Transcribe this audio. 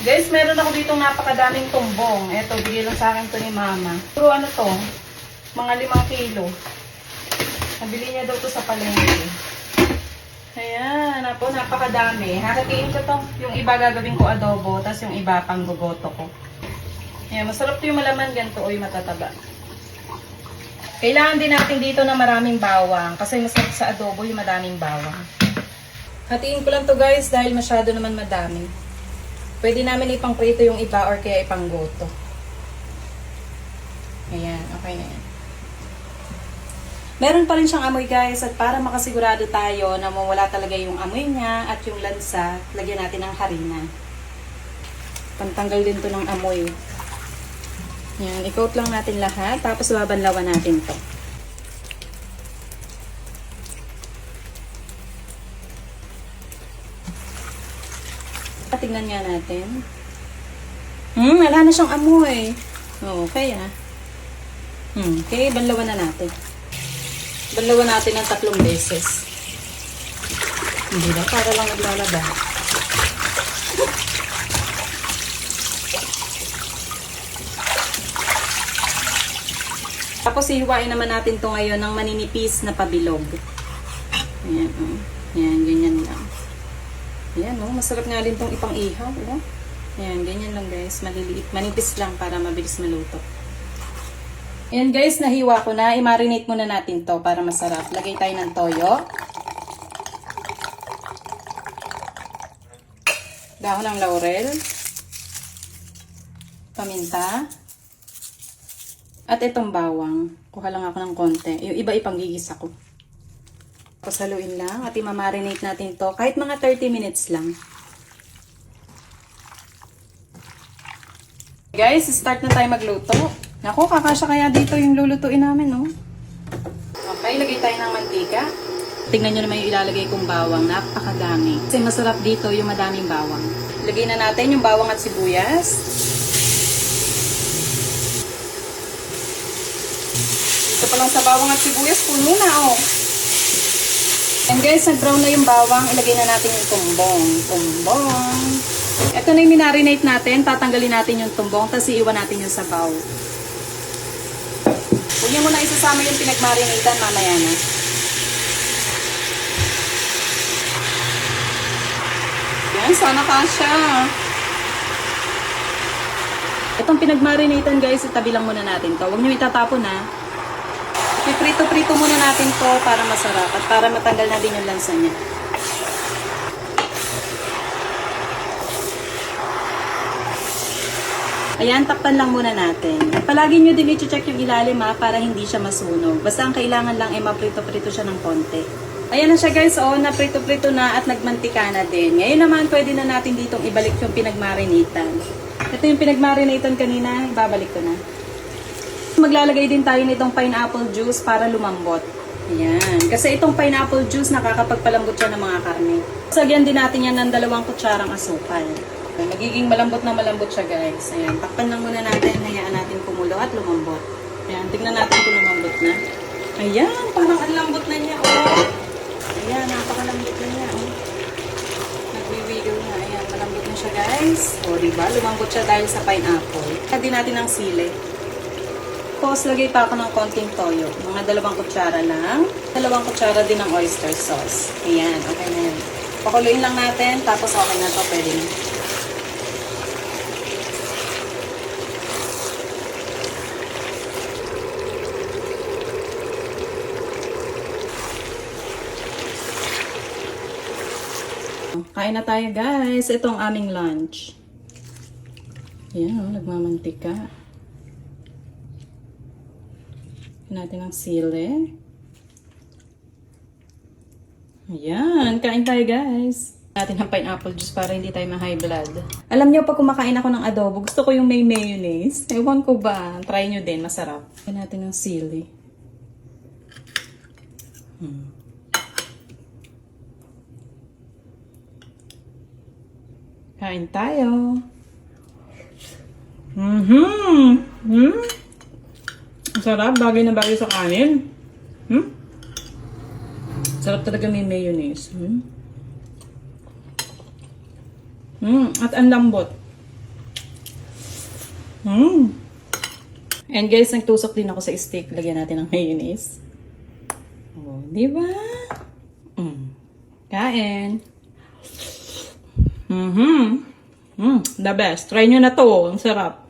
Guys, meron ako ditong napakadaming tumbong. Eto, bigay lang sa akin to ni Mama. Pero ano to? Mga 5 kilo. Nabili niya daw to sa palengke. Ayan, po, napakadami. Hakatiin ko to. Yung iba gagawin ko adobo, tapos yung iba pang gugoto ko. Ayan, masarap to yung malaman ganito o yung matataba. Kailangan din natin dito na maraming bawang kasi masarap sa adobo yung madaming bawang. Hatiin ko lang to guys dahil masyado naman madami. Pwede namin ipang-prito yung iba or kaya ipang-goto. Ayan, okay na yan. Meron pa rin siyang amoy guys at para makasigurado tayo na mawala talaga yung amoy niya at yung lansa, lagyan natin ng harina. Pantanggal din to ng amoy. Yan, i-coat lang natin lahat tapos babanlawan natin to. Tingnan nga natin. Wala na siyang amoy. Okay ah. Okay, banlawan na natin. Banlawan natin ng 3 beses. Hindi ba? Para lang naglalaba. Tapos hiwain naman natin to ngayon ng maninipis na pabilog. Ayan, Ayan, ganyan lang. Ayan, masarap nga din tong ipang-ihaw. Ayan, ganyan lang guys. Maliliit. Manipis lang para mabilis maluto. Ayan guys, nahiwa ko na. I-marinate muna natin to para masarap. Lagay tayo ng toyo. Dahon ng laurel. Paminta. At itong bawang. Kuha lang ako ng konti. Yung iba ipanggigisa ko. Tapos haluin lang at i-marinate natin to kahit mga 30 minutes lang. Guys, start na tayo magluto. Naku, kakasya kaya dito yung lulutuin namin, no? Okay, lagay tayo ng mantika. Tingnan nyo naman yung ilalagay kong bawang. Napakadami. Kasi masarap dito yung madaming bawang. Lagay na natin yung bawang at sibuyas. Dito pa lang sa bawang at sibuyas, puno na, oh. And guys, nag-brown na yung bawang, ilagay na natin yung tumbong. Ito na yung minarinate natin, tatanggalin natin yung tumbong, tapos iiwan natin yung sabaw. Huwag niyo muna isasama yung pinagmarinatean, mamaya na. Yan, sana kasya. Itong pinagmarinatean guys, itabi lang muna natin to. Huwag niyo itatapon ha. Iprito-prito muna natin to para masarap at para matanggal na din yung lansa niya. Ayan, takpan lang muna natin. Palagi nyo din i-check yung ilalim para hindi siya masunog. Basta ang kailangan lang ay maprito-prito siya ng konti. Ayan na siya guys, naprito-prito na at nagmantika na din. Ngayon naman pwede na natin ditong ibalik yung pinagmarinitan. Ito yung pinagmarinitan kanina, ibabalik ko na. Maglalagay din tayo nitong pineapple juice para lumambot. Ayan. Kasi itong pineapple juice nakakapagpalambot siya ng mga karne. Sagyan din natin yan ng 2 kutsarang asukal. Magiging malambot na malambot siya guys. Ayan. Takpan lang muna natin. Hayaan natin kumulo at lumambot. Ayan. Tignan natin kung lumambot na. Ayan. Parang ang lambot na niya. Ayan. Napakalambot na niya. Nagwiwiggle na. Ayan. Malambot na siya guys. Diba? Lumambot siya dahil sa pineapple. Add din natin ang sili. Tapos, lagay pa ako ng konting toyo. Mga 2 kutsara lang. 2 kutsara din ng oyster sauce. Ayan, okay na yan. Pakuluin lang natin, tapos okay na ito, pwede na. Kain na tayo guys. Ito ang aming lunch. Ayan, nagmamantika. Natin ang sili. Ayan, kain tayo guys. Natin ang pineapple juice para hindi tayo ma-high blood. Alam niyo pag kumakain ako ng adobo, gusto ko yung may mayonnaise. Ewan ko ba, try nyo din, masarap. Kain natin ang sili. Kain tayo. Sarap, bagay na bagay sa kanin. Sarap talaga may mayonnaise. At ang lambot. And guys, nagtusok din ako sa steak. Lagyan natin ng mayonnaise. Oh, di ba? Kain. The best. Try nyo na to. Ang sarap.